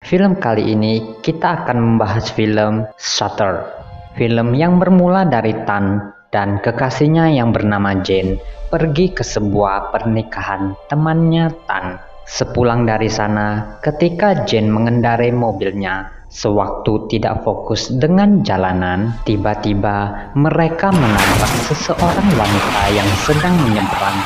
Film kali ini kita akan membahas film Shutter. Film yang bermula dari Tan dan kekasihnya yang bernama Jane pergi ke sebuah pernikahan temannya Tan. Sepulang dari sana, ketika Jane mengendarai mobilnya, sewaktu tidak fokus dengan jalanan, tiba-tiba mereka menabrak seseorang wanita yang sedang menyeberang.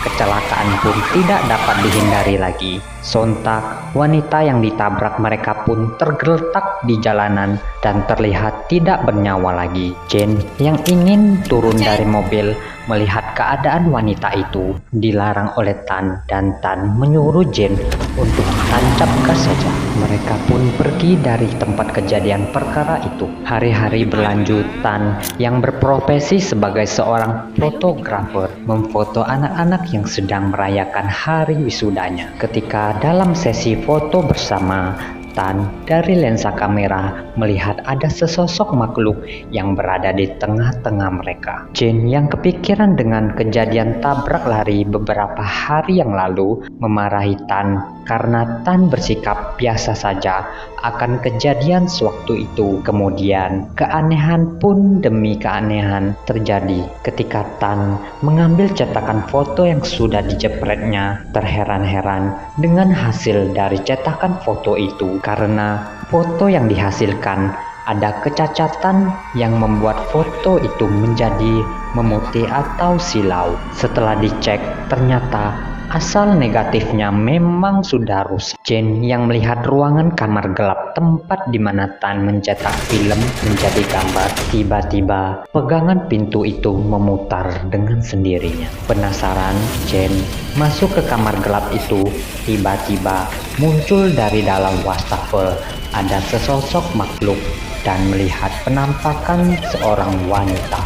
Kecelakaan pun tidak dapat dihindari lagi. Sontak, wanita yang ditabrak mereka pun tergeletak di jalanan dan terlihat tidak bernyawa lagi. Jane yang ingin turun dari mobil melihat keadaan wanita itu dilarang oleh Tan, dan Tan menyuruh Jane untuk tancap gas saja. Mereka pun pergi dari tempat kejadian perkara itu. Hari-hari berlanjut, Tan yang berprofesi sebagai seorang fotografer memfoto anak-anak yang sedang merayakan hari wisudanya. Ketika dalam sesi foto bersama, Tan dari lensa kamera melihat ada sesosok makhluk yang berada di tengah-tengah mereka. Jane yang kepikiran dengan kejadian tabrak lari beberapa hari yang lalu memarahi Tan karena Tan bersikap biasa saja akan kejadian sewaktu itu. Kemudian keanehan pun demi keanehan terjadi ketika Tan mengambil cetakan foto yang sudah dijepretnya, terheran-heran dengan hasil dari cetakan foto itu karena foto yang dihasilkan ada kecacatan yang membuat foto itu menjadi memutih atau silau. Setelah dicek, ternyata asal negatifnya memang sudah rusak. Jane yang melihat ruangan kamar gelap tempat di mana Tan mencetak film menjadi gambar, tiba-tiba pegangan pintu itu memutar dengan sendirinya. Penasaran, Jane masuk ke kamar gelap itu. Tiba-tiba muncul dari dalam wastafel ada sesosok makhluk dan melihat penampakan seorang wanita.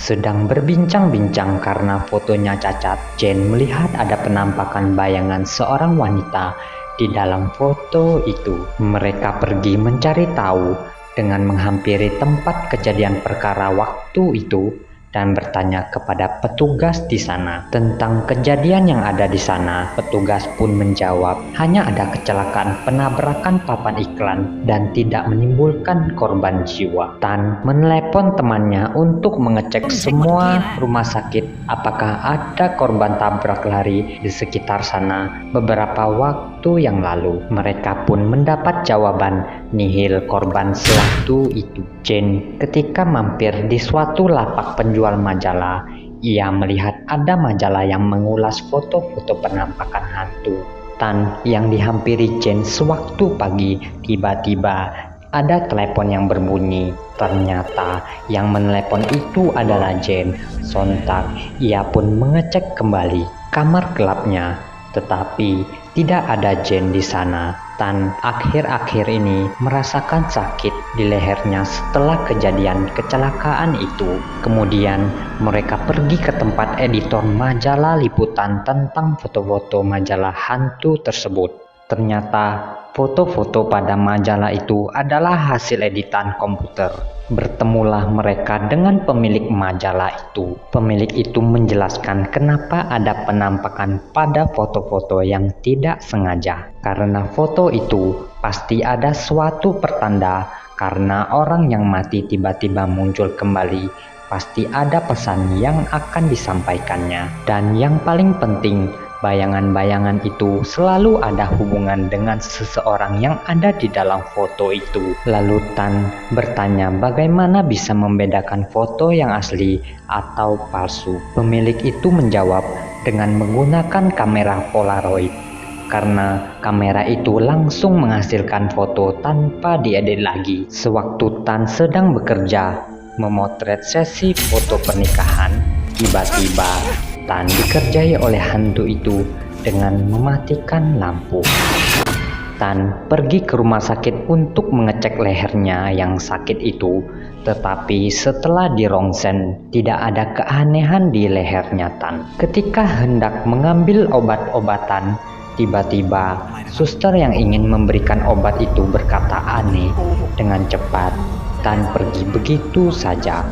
Sedang berbincang-bincang karena fotonya cacat, Jane melihat ada penampakan bayangan seorang wanita di dalam foto itu. Mereka pergi mencari tahu dengan menghampiri tempat kejadian perkara waktu itu dan bertanya kepada petugas di sana tentang kejadian yang ada di sana. Petugas pun menjawab hanya ada kecelakaan penabrakan papan iklan dan tidak menimbulkan korban jiwa. Tan menelepon temannya untuk mengecek semua rumah sakit apakah ada korban tabrak lari di sekitar sana beberapa waktu yang lalu. Mereka pun mendapat jawaban nihil korban sewaktu itu. Jane ketika mampir di suatu lapak penjual majalah, ia melihat ada majalah yang mengulas foto-foto penampakan hantu. Tan yang dihampiri Jane sewaktu pagi, tiba-tiba ada telepon yang berbunyi. Ternyata yang menelepon itu adalah Jane. Sontak ia pun mengecek kembali kamar gelapnya, tetapi tidak ada Jane di sana. Tan akhir-akhir ini merasakan sakit di lehernya setelah kejadian kecelakaan itu. Kemudian mereka pergi ke tempat editor majalah liputan tentang foto-foto majalah hantu tersebut. Ternyata foto-foto pada majalah itu adalah hasil editan komputer. Bertemulah mereka dengan pemilik majalah itu. Pemilik itu menjelaskan kenapa ada penampakan pada foto-foto yang tidak sengaja. Karena foto itu pasti ada suatu pertanda, karena orang yang mati tiba-tiba muncul kembali, pasti ada pesan yang akan disampaikannya. Dan yang paling penting, bayangan-bayangan itu selalu ada hubungan dengan seseorang yang ada di dalam foto itu. Lalu Tan bertanya bagaimana bisa membedakan foto yang asli atau palsu. Pemilik itu menjawab dengan menggunakan kamera Polaroid, karena kamera itu langsung menghasilkan foto tanpa diedit lagi. Sewaktu Tan sedang bekerja memotret sesi foto pernikahan, tiba-tiba Tan dikerjai oleh hantu itu dengan mematikan lampu. Tan pergi ke rumah sakit untuk mengecek lehernya yang sakit itu, tetapi setelah dirongsen tidak ada keanehan di lehernya Tan. Ketika hendak mengambil obat-obatan, tiba-tiba suster yang ingin memberikan obat itu berkata aneh. Dengan cepat Tan pergi begitu saja.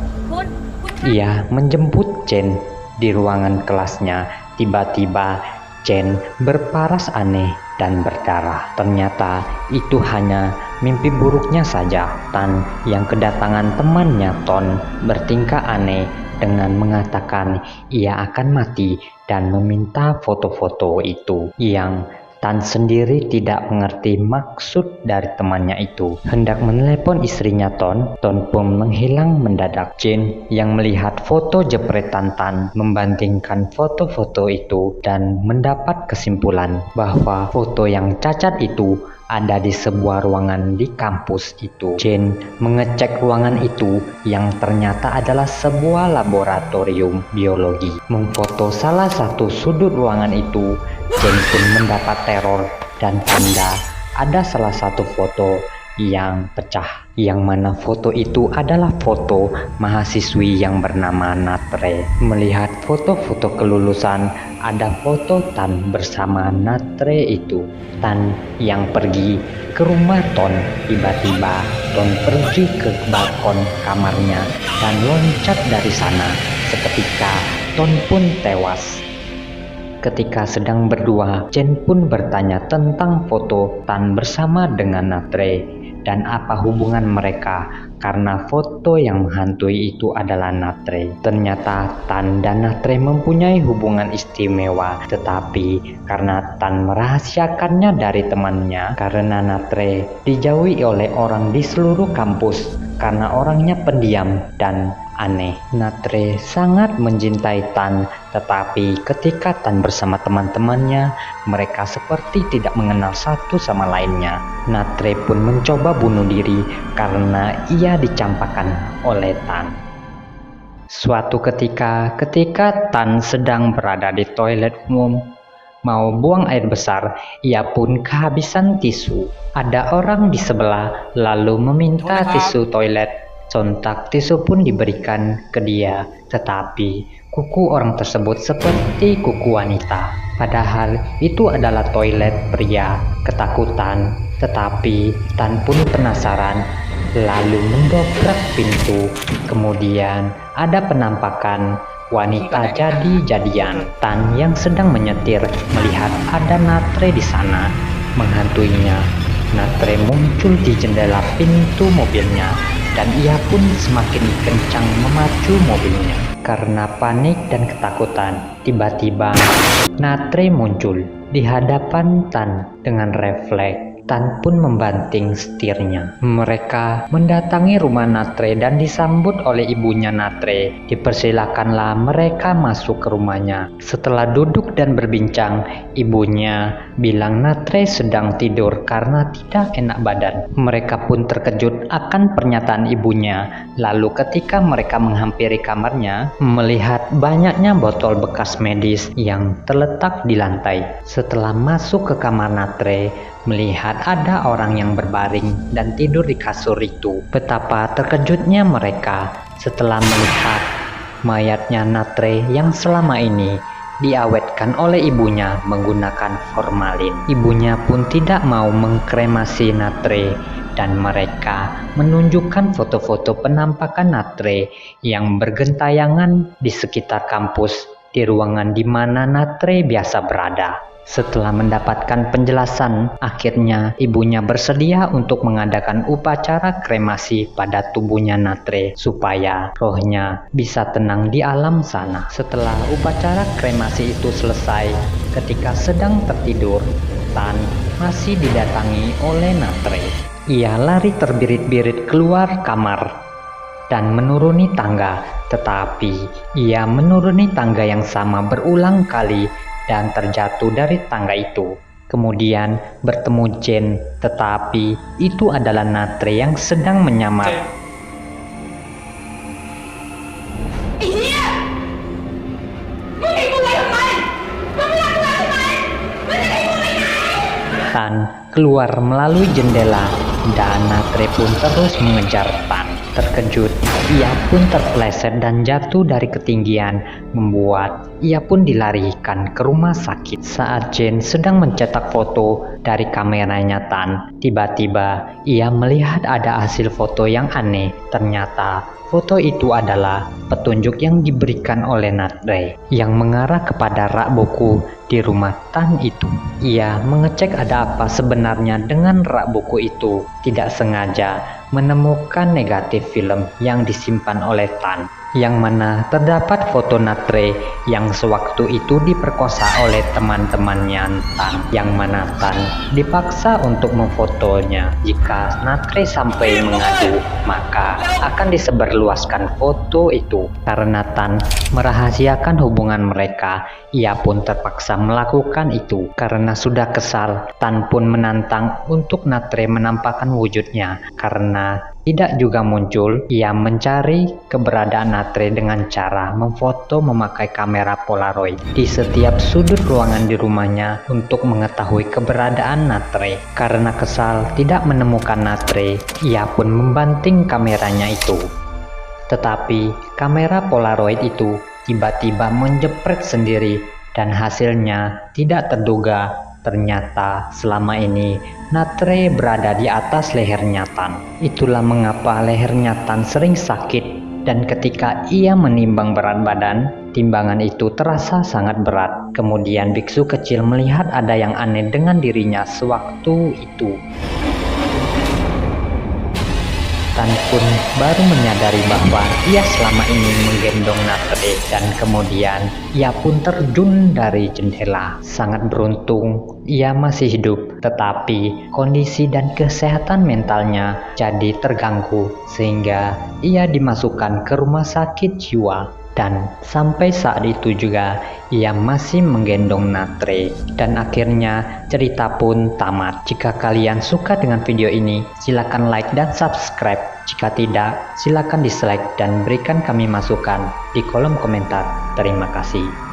Ia menjemput Jane di ruangan kelasnya. Tiba-tiba Jen berparas aneh dan berdarah. Ternyata itu hanya mimpi buruknya saja. Tan yang kedatangan temannya Ton bertingkah aneh dengan mengatakan ia akan mati dan meminta foto-foto itu, yang Tan sendiri tidak mengerti maksud dari temannya itu. Hendak menelepon istrinya Ton pun menghilang mendadak. Jen yang melihat foto jepretan Tan membandingkan foto-foto itu dan mendapat kesimpulan bahwa foto yang cacat itu ada di sebuah ruangan di kampus itu. Jen mengecek ruangan itu yang ternyata adalah sebuah laboratorium biologi. Memfoto salah satu sudut ruangan itu, Jen pun mendapat teror dan tanda ada salah satu foto yang pecah, yang mana foto itu adalah foto mahasiswi yang bernama Natre. Melihat foto-foto kelulusan, ada foto Tan bersama Natre itu. Tan yang pergi ke rumah Ton, tiba-tiba Ton pergi ke balkon kamarnya dan loncat dari sana. Seketika Ton pun tewas. Ketika sedang berdua, Jen pun bertanya tentang foto Tan bersama dengan Natre dan apa hubungan mereka, karena foto yang menghantui itu adalah Natre. Ternyata Tan dan Natre mempunyai hubungan istimewa, tetapi karena Tan merahasiakannya dari temannya, karena Natre dijauhi oleh orang di seluruh kampus karena orangnya pendiam dan aneh. Natre sangat mencintai Tan, tetapi ketika Tan bersama teman-temannya, mereka seperti tidak mengenal satu sama lainnya. Natre pun mencoba bunuh diri karena ia dicampakkan oleh Tan. Suatu ketika Tan sedang berada di toilet umum, mau buang air besar, ia pun kehabisan tisu. Ada orang di sebelah lalu meminta tisu toilet. Sontak tisu pun diberikan ke dia, tetapi kuku orang tersebut seperti kuku wanita. Padahal itu adalah toilet pria. Ketakutan, tetapi Tan pun penasaran, lalu mendobrak pintu. Kemudian ada penampakan wanita jadi-jadian. Tan yang sedang menyetir melihat ada Natre di sana menghantuinya. Natre muncul di jendela pintu mobilnya dan ia pun semakin kencang memacu mobilnya. Karena panik dan ketakutan, tiba-tiba Natre muncul di hadapan Tan dengan refleks. Tan pun membanting setirnya. Mereka mendatangi rumah Natre dan disambut oleh ibunya Natre. Dipersilakanlah mereka masuk ke rumahnya. Setelah duduk dan berbincang, ibunya bilang Natre sedang tidur karena tidak enak badan. Mereka pun terkejut akan pernyataan ibunya. Lalu ketika mereka menghampiri kamarnya, melihat banyaknya botol bekas medis yang terletak di lantai. Setelah masuk ke kamar Natre, melihat ada orang yang berbaring dan tidur di kasur itu. Betapa terkejutnya mereka setelah melihat mayatnya Natre yang selama ini diawetkan oleh ibunya menggunakan formalin. Ibunya pun tidak mau mengkremasi Natre dan mereka menunjukkan foto-foto penampakan Natre yang bergentayangan di sekitar kampus di ruangan di mana Natre biasa berada. Setelah mendapatkan penjelasan, akhirnya ibunya bersedia untuk mengadakan upacara kremasi pada tubuhnya Natre supaya rohnya bisa tenang di alam sana. Setelah upacara kremasi itu selesai, ketika sedang tertidur, Tan masih didatangi oleh Natre. Ia lari terbirit-birit keluar kamar dan menuruni tangga, tetapi ia menuruni tangga yang sama berulang kali dan terjatuh dari tangga itu. Kemudian bertemu Jen, tetapi itu adalah Natre yang sedang menyamar. Tan keluar melalui jendela dan Natre pun terus mengejar Tan. Terkejut, ia pun terpeleset dan jatuh dari ketinggian, membuat ia pun dilarikan ke rumah sakit. Saat Jane sedang mencetak foto dari kameranya Tan, tiba-tiba ia melihat ada hasil foto yang aneh. Ternyata foto itu adalah petunjuk yang diberikan oleh Natre yang mengarah kepada rak buku di rumah Tan itu. Ia mengecek ada apa sebenarnya dengan rak buku itu. Tidak sengaja menemukan negatif film yang disimpan oleh Tan, yang mana terdapat foto Natre yang sewaktu itu diperkosa oleh teman-temannya Tan, yang mana Tan dipaksa untuk memfotonya. Jika Natre sampai mengadu, maka akan disebarluaskan foto itu. Karena Tan merahasiakan hubungan mereka, ia pun terpaksa melakukan itu. Karena sudah kesal, Tan pun menantang untuk Natre menampakkan wujudnya. Karena tidak juga muncul, ia mencari keberadaan Natre dengan cara memfoto memakai kamera Polaroid di setiap sudut ruangan di rumahnya untuk mengetahui keberadaan Natre. Karena kesal tidak menemukan Natre, ia pun membanting kameranya itu. Tetapi kamera Polaroid itu tiba-tiba menjepret sendiri dan hasilnya tidak terduga. Ternyata selama ini Natre berada di atas lehernya Tan. Itulah mengapa lehernya Tan sering sakit, dan ketika ia menimbang berat badan, timbangan itu terasa sangat berat. Kemudian biksu kecil melihat ada yang aneh dengan dirinya sewaktu itu. Tan pun baru menyadari bahwa ia selama ini menggendong Natre, dan kemudian ia pun terjun dari jendela. Sangat beruntung ia masih hidup, tetapi kondisi dan kesehatan mentalnya jadi terganggu sehingga ia dimasukkan ke rumah sakit jiwa. Dan sampai saat itu juga ia masih menggendong Natre, dan akhirnya cerita pun tamat. Jika kalian suka dengan video ini, silakan like dan subscribe. Jika tidak, silakan dislike dan berikan kami masukan di kolom komentar. Terima kasih.